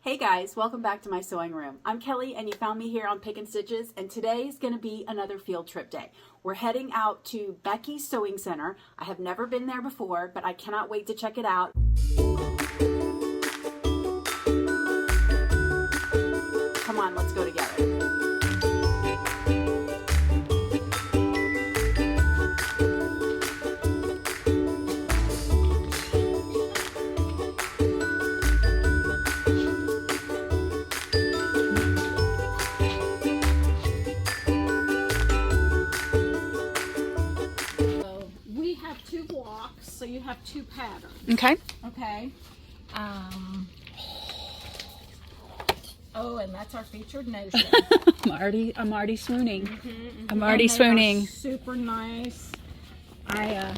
Hey guys, welcome back to my sewing room. I'm Kelly and you found me here on Pick and Stitches, and today's going to be another field trip day. We're heading out to Becky's Sewing Center. I have never been there before, but I cannot wait to check it out. Come on, let's go together. So you have two patterns. Okay. Okay. Oh, and that's our featured notion. I'm already swooning. I'm already swooning. Super nice. I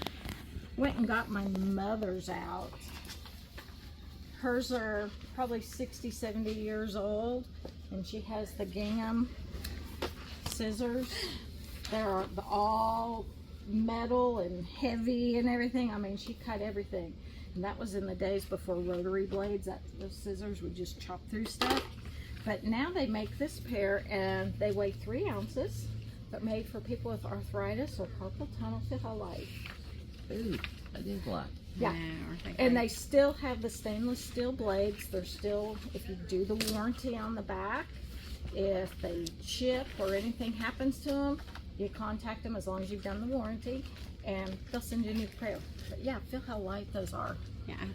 went and got my mother's out. Hers are probably 60, 70 years old, and she has the gingham scissors. They're all metal and heavy and everything. I mean, she cut everything, and that was in the days before rotary blades. Those scissors would just chop through stuff. But now they make this pair, and they weigh 3 ounces, but made for people with arthritis or carpal tunnel. Feel how light. Ooh, that is light. Yeah, and they still have the stainless steel blades. They're still, if you do the warranty on the back, if they chip or anything happens to them, you contact them as long as you've done the warranty, and they'll send you a new pair. But yeah, feel how light those are. Yeah, I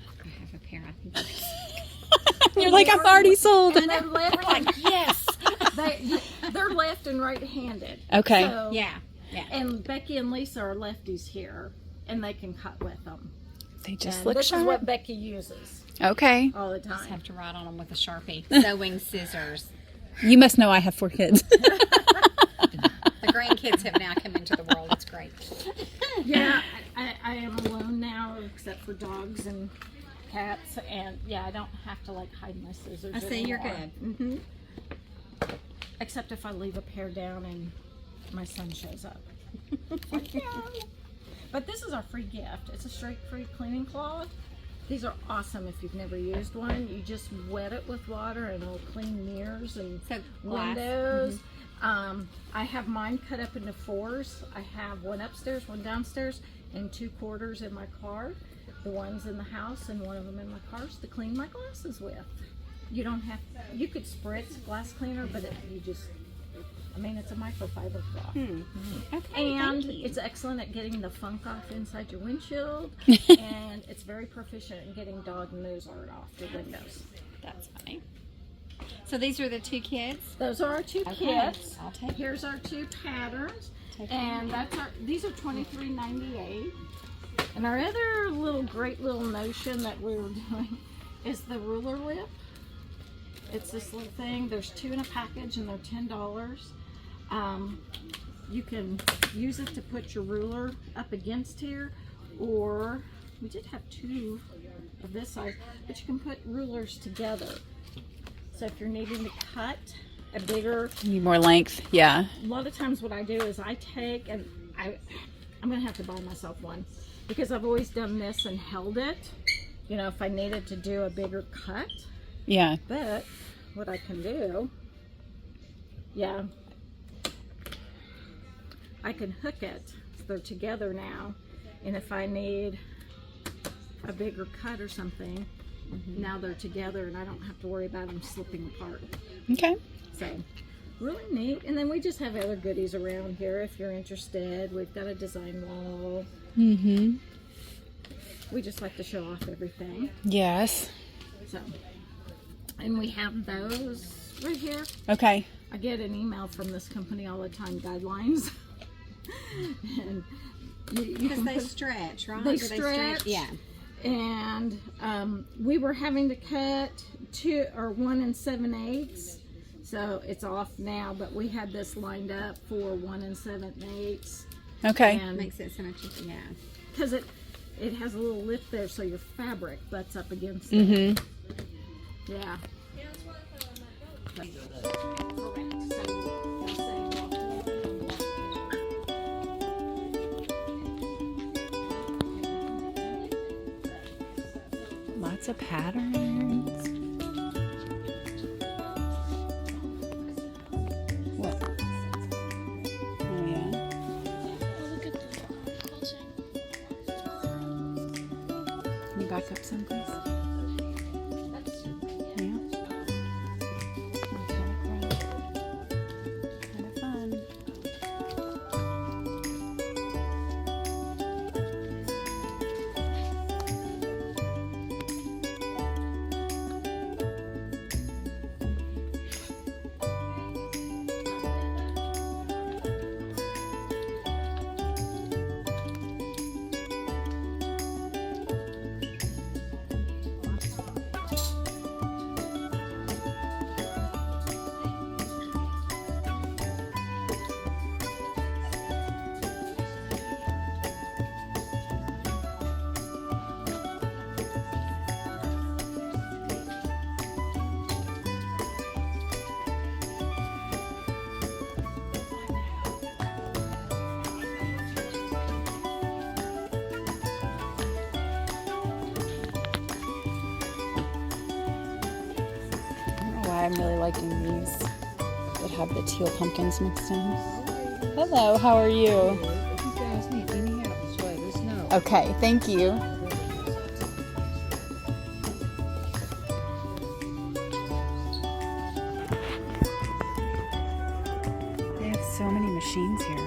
have a pair. I think You're like, I'm already sold. And they're left, like, yes. They're left and right-handed. Okay. So, yeah. And Becky and Lisa are lefties here, and they can cut with them. They just And look this sharp. is what Becky uses Okay. all the Just time. have to write on them with a Sharpie. Sewing scissors. You must know I have 4 kids. The grandkids have now come into the world. It's great. Yeah, I am alone now, except for dogs and cats, and yeah, I don't have to like hide my scissors. I see, you're anymore. good. Except if I leave a pair down and my son shows up. Like, yeah. But this is our free gift. It's a straight-free cleaning cloth. These are awesome if you've never used one. You just wet it with water and it'll clean mirrors and So glass. windows. I have mine cut up into 4s. I have one upstairs, one downstairs, and 2 quarters in my car. The one's in the house and one of them in my car to clean my glasses with. You don't have, you could spritz glass cleaner, but I mean, it's a microfiber cloth. Okay, And thank you. it's excellent at getting the funk off inside your windshield, and it's very proficient in getting dog nose art off your windows. That's funny. So these are the 2 kids? Those are our 2 Okay, kits. I'll take Here's our 2 patterns, Take and these are $23.98. And our other great little notion that we were doing is the ruler lip. It's this little thing. There's 2 in a package, and they're $10. You can use it to put your ruler up against here, or we did have 2 of this size, but you can put rulers together. So if you're needing to cut a bigger, Need more length. Yeah. a lot of times what I do is I take, and I'm gonna have to buy myself one, because I've always done this and held it, you know, if I needed to do a bigger cut. Yeah. But what I can do, yeah, I can hook it. So they're together now, and if I need a bigger cut or something, now they're together, and I don't have to worry about them slipping apart. Okay. So really neat. And then we just have other goodies around here if you're interested. We've got a design wall. Mm-hmm. We just like to show off everything. Yes. So, and we have those right here. Okay. I get an email from this company all the time, guidelines. And you Because can they put, stretch, right? they Do stretch. Yeah. And we were having to cut 1 7/8. So it's off now, but we had this lined up for 1 7/8. Okay. And Makes it so much easier. Yeah. because it has a little lip there, so your fabric butts up against Mm-hmm. it. Yeah. Lots of patterns. back up some, please? Yeah. Kind of fun. I'm really liking these that have the teal pumpkins mixed in. Hello, how are you? If you guys need any help this way, let us know. Okay, thank you. They have so many machines here.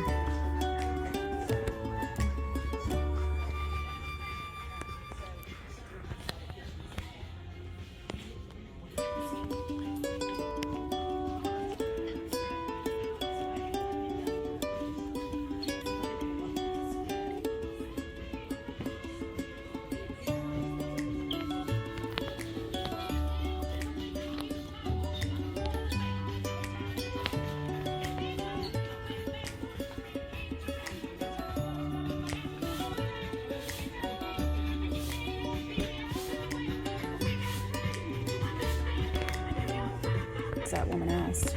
That woman asked.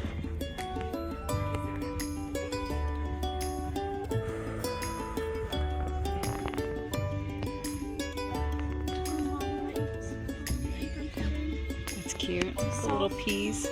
That's cute. The little peas.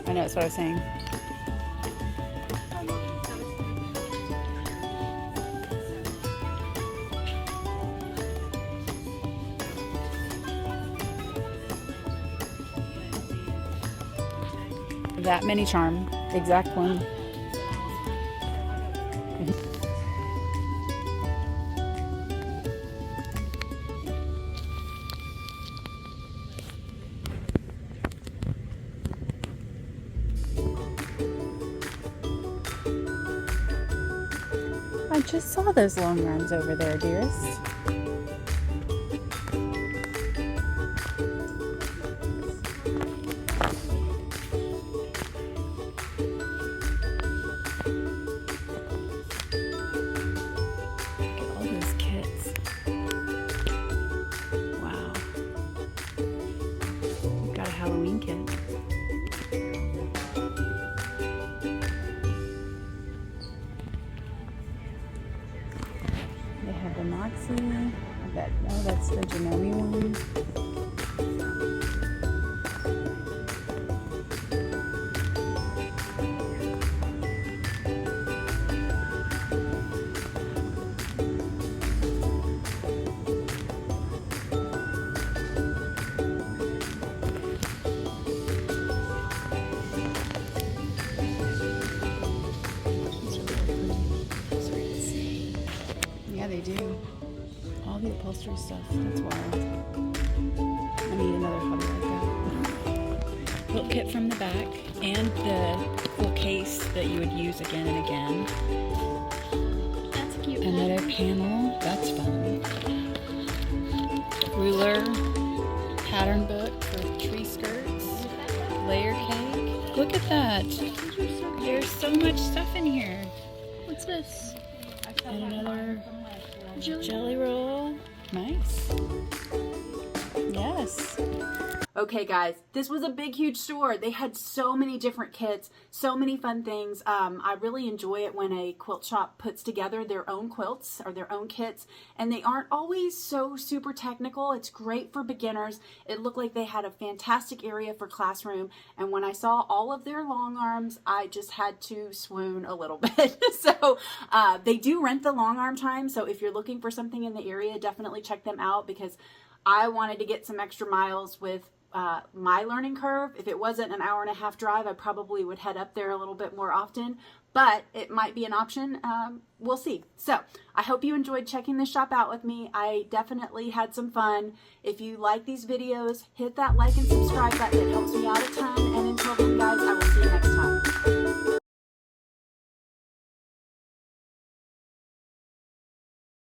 I know, that's what I was saying. That mini charm, exact one. I just saw those long arms over there, dearest. Look at all those kits. Wow. We've got a Halloween kit. They have the Moxie. I bet, no, that's the Janome one. Yeah, they do. All the upholstery stuff. That's wild. I need another hobby like that. Quilt kit from the back and the full case that you would use again and again. That's cute. Another panel. That's fun. Ruler. Pattern book for tree skirts. layer cake. Look at that. There's so much stuff in here. What's this? And another jelly roll. Nice. Yes. Okay guys, this was a big, huge store. They had so many different kits, so many fun things. I really enjoy it when a quilt shop puts together their own quilts or their own kits, and they aren't always so super technical. It's great for beginners. It looked like they had a fantastic area for classroom, and when I saw all of their long arms, I just had to swoon a little bit. So they do rent the long arm time, so if you're looking for something in the area, definitely check them out, because I wanted to get some extra miles with my learning curve. If it wasn't an hour-and-a-half drive, I probably would head up there a little bit more often, but it might be an option. We'll see. So I hope you enjoyed checking this shop out with me. I definitely had some fun. If you like these videos, hit that like and subscribe button. It helps me out a ton. And until then, guys, I will see you next time.